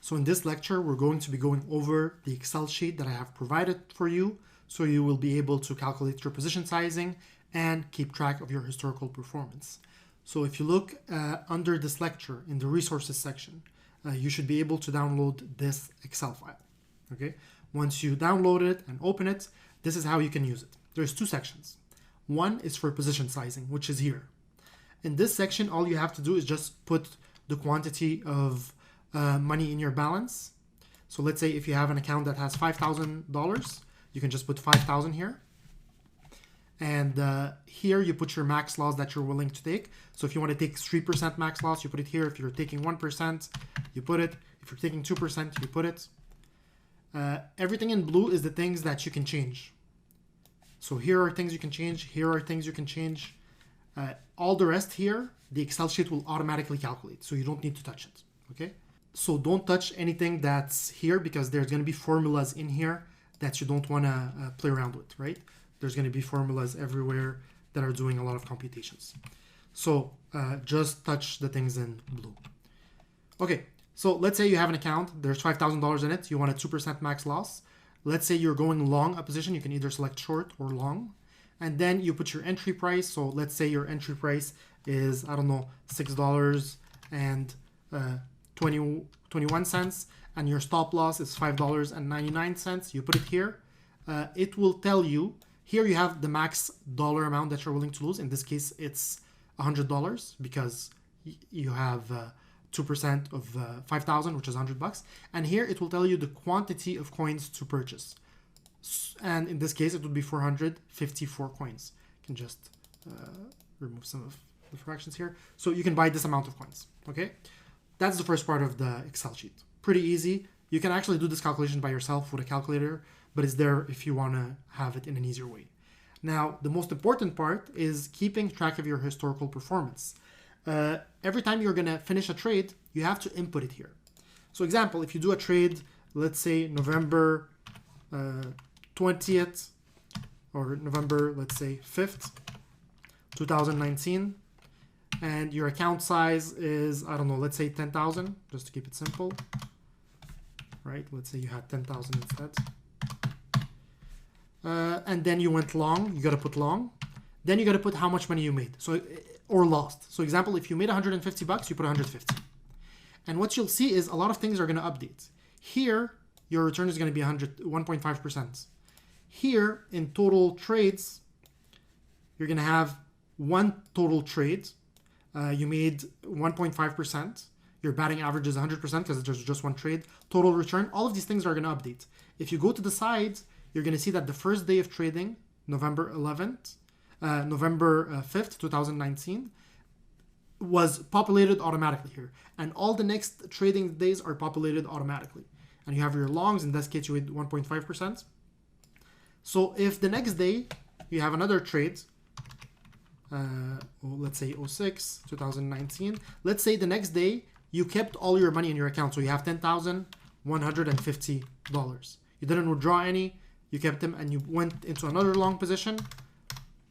So in this lecture, we're going to be going over the Excel sheet that I have provided for you, so you will be able to calculate your position sizing and keep track of your historical performance. So if you look under this lecture in the resources section, you should be able to download this Excel file. Okay. Once you download it and open it, this is how you can use it. There's two sections. One is for position sizing, which is here. In this section, all you have to do is just put the quantity of money in your balance. So let's say if you have an account that has $5,000, you can just put 5,000 here. And here you put your max loss that you're willing to take. So if you want to take 3% max loss, you put it here. If you're taking 1%, you put it. If you're taking 2%, you put it. Everything in blue is the things that you can change. So here are things you can change. Here are things you can change. All the rest here, the Excel sheet will automatically calculate. So you don't need to touch it. Okay. So don't touch anything that's here because there's going to be formulas in here that you don't want to play around with, right? There's going to be formulas everywhere that are doing a lot of computations. So just touch the things in blue. Okay, so let's say you have an account, there's $5,000 in it, you want a 2% max loss. Let's say you're going long a position, you can either select short or long. And then you put your entry price. So let's say your entry price is, I don't know, $6.21, and your stop loss is $5.99. You put it here. It will tell you, here you have the max dollar amount that you're willing to lose. In this case, it's $100 because you have 2% of 5,000, which is $100. And here it will tell you the quantity of coins to purchase. And in this case, it would be 454 coins. You can just remove some of the fractions here. So you can buy this amount of coins, okay? That's the first part of the Excel sheet. Pretty easy. You can actually do this calculation by yourself with a calculator, but it's there if you want to have it in an easier way. Now, the most important part is keeping track of your historical performance. Every time you're going to finish a trade, you have to input it here. So example, if you do a trade, let's say November 20th or November, let's say 5th, 2019, and your account size is, I don't know, let's say 10,000, just to keep it simple, right? Let's say you had 10,000 instead. And then you went long, you got to put long. Then you got to put how much money you made, so or lost. So example, if you made $150, you put 150. And what you'll see is a lot of things are going to update. Here, your return is going to be 1.5%. Here, in total trades, you're going to have one total trade. You made 1.5%. Your batting average is 100% because there's just one trade. Total return, all of these things are going to update. If you go to the sides, you're going to see that the first day of trading, November 5th, 2019, was populated automatically here. And all the next trading days are populated automatically. And you have your longs, in this case you had 1.5%. So if the next day you have another trade, let's say 06, 2019, let's say the next day you kept all your money in your account. So you have $10,150. You didn't withdraw any, you kept them, and you went into another long position.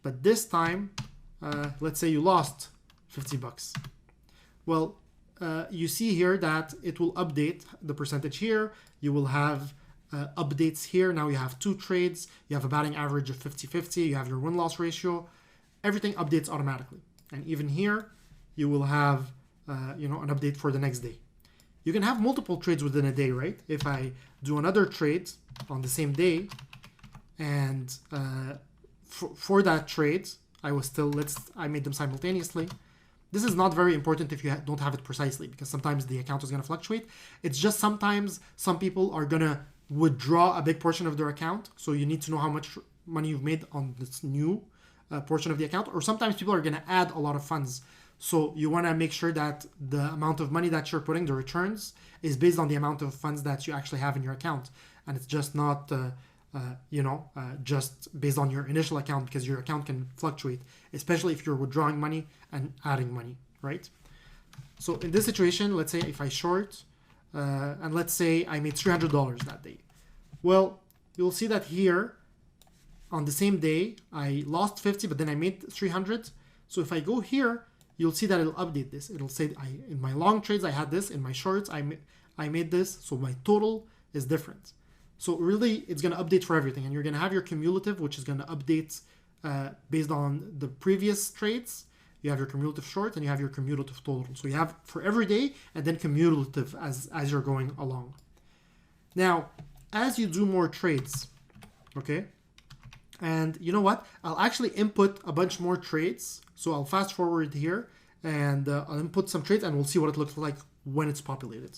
But this time, let's say you lost $50. Well, you see here that it will update the percentage here. You will have updates here. Now you have two trades. You have a batting average of 50-50. You have your win-loss ratio. Everything updates automatically. And even here, you will have an update for the next day. You can have multiple trades within a day, right? If I do another trade on the same day, and for that trade, I made them simultaneously. This is not very important if you don't have it precisely, because sometimes the account is going to fluctuate. It's just sometimes some people are going to withdraw a big portion of their account. So you need to know how much money you've made on this new portion of the account. Or sometimes people are going to add a lot of funds. So you want to make sure that the amount of money that you're putting, the returns, is based on the amount of funds that you actually have in your account. And it's just not just based on your initial account, because your account can fluctuate, especially if you're withdrawing money and adding money, right? So in this situation, let's say if I short, and let's say I made $300 that day. Well, you'll see that here on the same day, I lost 50, but then I made 300. So if I go here, you'll see that it'll update this. It'll say in my long trades, I had this. In my shorts, I I made this, so my total is different. So really, it's going to update for everything, and you're going to have your cumulative, which is going to update based on the previous trades. You have your cumulative short, and you have your cumulative total. So you have for every day, and then cumulative as you're going along. Now, as you do more trades, okay, and you know what? I'll actually input a bunch more trades. So I'll fast forward here, and I'll input some trades, and we'll see what it looks like when it's populated.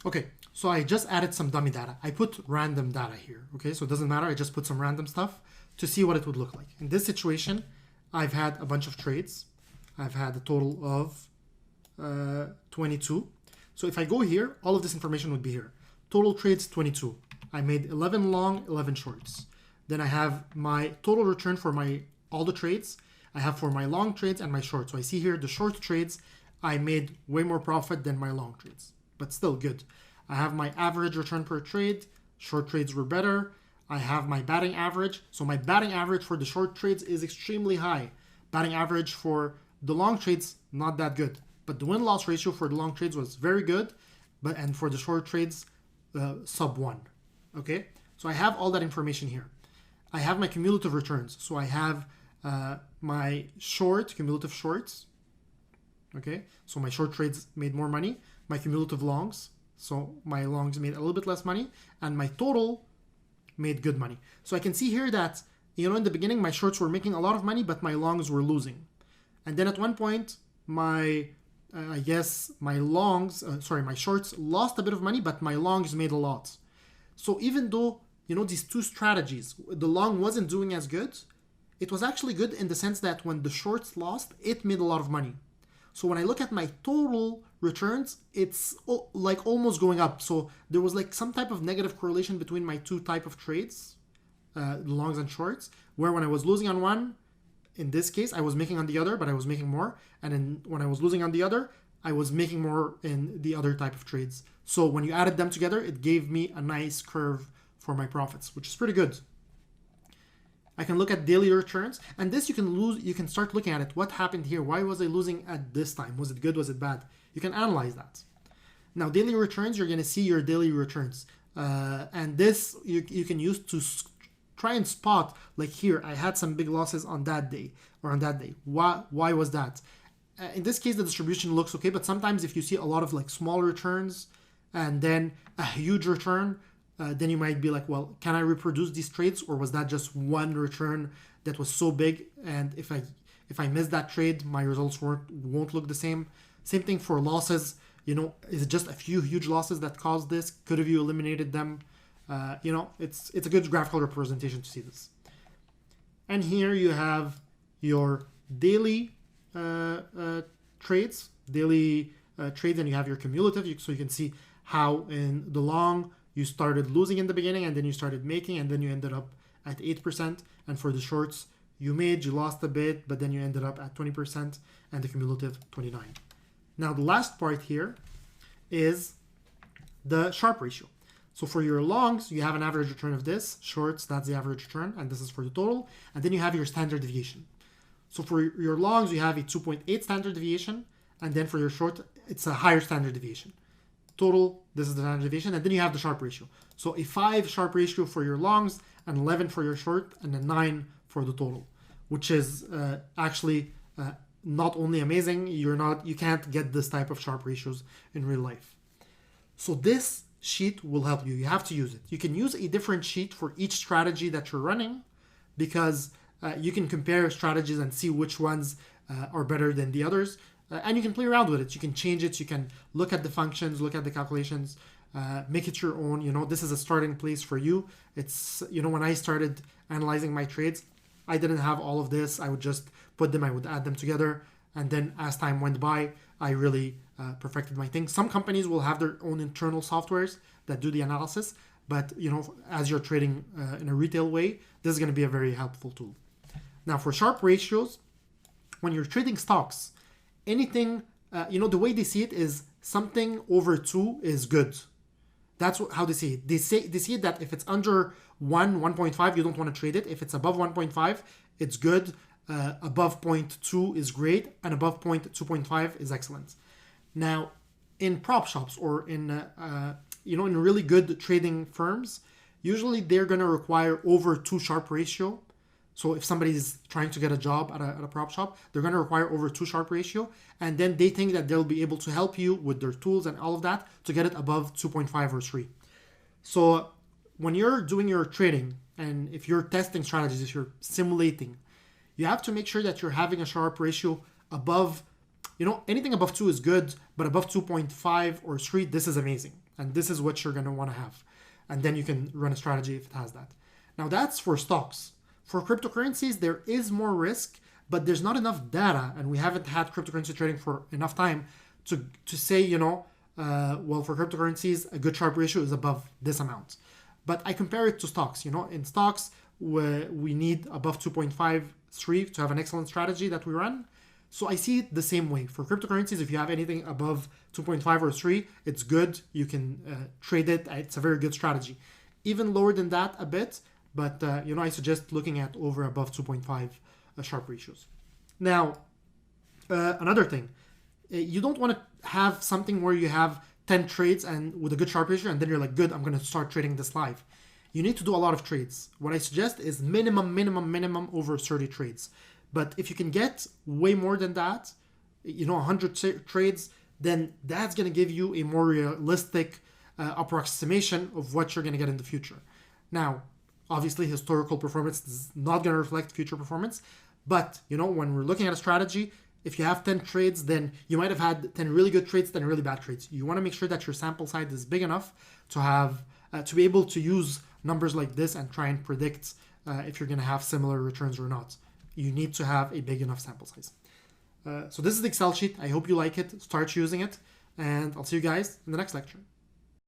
Okay, so I just added some dummy data. I put random data here, okay? So it doesn't matter, I just put some random stuff to see what it would look like. In this situation, I've had a bunch of trades. I've had a total of 22. So if I go here, all of this information would be here. Total trades, 22. I made 11 long, 11 shorts. Then I have my total return for all the trades. I have for my long trades and my short. So I see here the short trades, I made way more profit than my long trades, but still good. I have my average return per trade. Short trades were better. I have my batting average. So my batting average for the short trades is extremely high. Batting average for the long trades, not that good. But the win-loss ratio for the long trades was very good. And for the short trades, sub 1. Okay? So I have all that information here. I have my cumulative returns. So I have my cumulative shorts. Okay? So my short trades made more money. My cumulative longs. So my longs made a little bit less money, and my total made good money. So I can see here that, in the beginning, my shorts were making a lot of money, but my longs were losing. And then at one point, my shorts lost a bit of money, but my longs made a lot. So even though, these two strategies, the long wasn't doing as good, it was actually good in the sense that when the shorts lost, it made a lot of money. So when I look at my total returns, it's like almost going up. So there was like some type of negative correlation between my two type of trades, the longs and shorts, where when I was losing on one, in this case, I was making on the other, but I was making more. And then when I was losing on the other, I was making more in the other type of trades. So when you added them together, it gave me a nice curve for my profits, which is pretty good. I can look at daily returns, and this you can start looking at it. What happened here? Why was I losing at this time? Was it good? Was it bad? You can analyze that. Now, daily returns, you're going to see your daily returns. And this you can use to try and spot, like here, I had some big losses on that day or on that day. Why was that? In this case, the distribution looks okay, but sometimes if you see a lot of like small returns and then a huge return, then you might be like, well, can I reproduce these trades, or was that just one return that was so big, and if I miss that trade, my results won't look the same. Same thing for losses. Is it just a few huge losses that caused this? Could have you eliminated them? It's a good graphical representation to see this. And here you have your daily trades, and you have your cumulative, so you can see how in the long you started losing in the beginning, and then you started making, and then you ended up at 8%. And for the shorts, you lost a bit, but then you ended up at 20%, and the cumulative 29%. Now the last part here is the Sharpe ratio. So for your longs, you have an average return of this. Shorts, that's the average return, and this is for the total. And then you have your standard deviation. So for your longs, you have a 2.8 standard deviation, and then for your short, it's a higher standard deviation. Total, this is the standard deviation, and then you have the Sharpe ratio. So a 5 Sharpe ratio for your longs, an 11 for your short, and a 9 for the total, which is actually not only amazing, you can't get this type of Sharpe ratios in real life. So this sheet will help you. You have to use it. You can use a different sheet for each strategy that you're running, because you can compare strategies and see which ones are better than the others. And you can play around with it. You can change it. You can look at the functions, look at the calculations, make it your own. This is a starting place for you. It's, when I started analyzing my trades, I didn't have all of this. I would just put them, I would add them together. And then as time went by, I really perfected my thing. Some companies will have their own internal softwares that do the analysis, but as you're trading in a retail way, this is going to be a very helpful tool. Now for Sharpe ratios, when you're trading stocks, anything, the way they see it is something over 2 is good. That's how they see it. They see that if it's under 1.5, you don't want to trade it. If it's above 1.5, it's good. Above 0.2 is great, and above 2.5 is excellent. Now, in prop shops or in in really good trading firms, usually they're going to require over 2 Sharpe ratio. So if somebody's trying to get a job at a prop shop, they're going to require over 2 Sharpe ratio, and then they think that they'll be able to help you with their tools and all of that to get it above 2.5 or 3. So when you're doing your trading, and if you're testing strategies, if you're simulating, you have to make sure that you're having a Sharpe ratio above, anything above 2 is good, but above 2.5 or 3, this is amazing. And this is what you're going to want to have. And then you can run a strategy if it has that. Now that's for stocks. For cryptocurrencies, there is more risk, but there's not enough data, and we haven't had cryptocurrency trading for enough time to say, well, for cryptocurrencies, a good Sharpe ratio is above this amount. But I compare it to stocks. In stocks, we need above 2.53 to have an excellent strategy that we run. So I see it the same way. For cryptocurrencies, if you have anything above 2.5 or 3, it's good. You can trade it. It's a very good strategy. Even lower than that a bit, but I suggest looking at above 2.5 Sharpe ratios. Now, another thing, you don't want to have something where you have 10 trades and with a good Sharpe ratio, and then you're like, good, I'm going to start trading this live. You need to do a lot of trades. What I suggest is minimum over 30 trades. But if you can get way more than that, 100 trades, then that's going to give you a more realistic approximation of what you're going to get in the future. Now, obviously, historical performance is not going to reflect future performance. But, when we're looking at a strategy, if you have 10 trades, then you might have had 10 really good trades, 10 really bad trades. You want to make sure that your sample size is big enough to have to be able to use numbers like this and try and predict if you're going to have similar returns or not. You need to have a big enough sample size. So this is the Excel sheet. I hope you like it. Start using it. And I'll see you guys in the next lecture.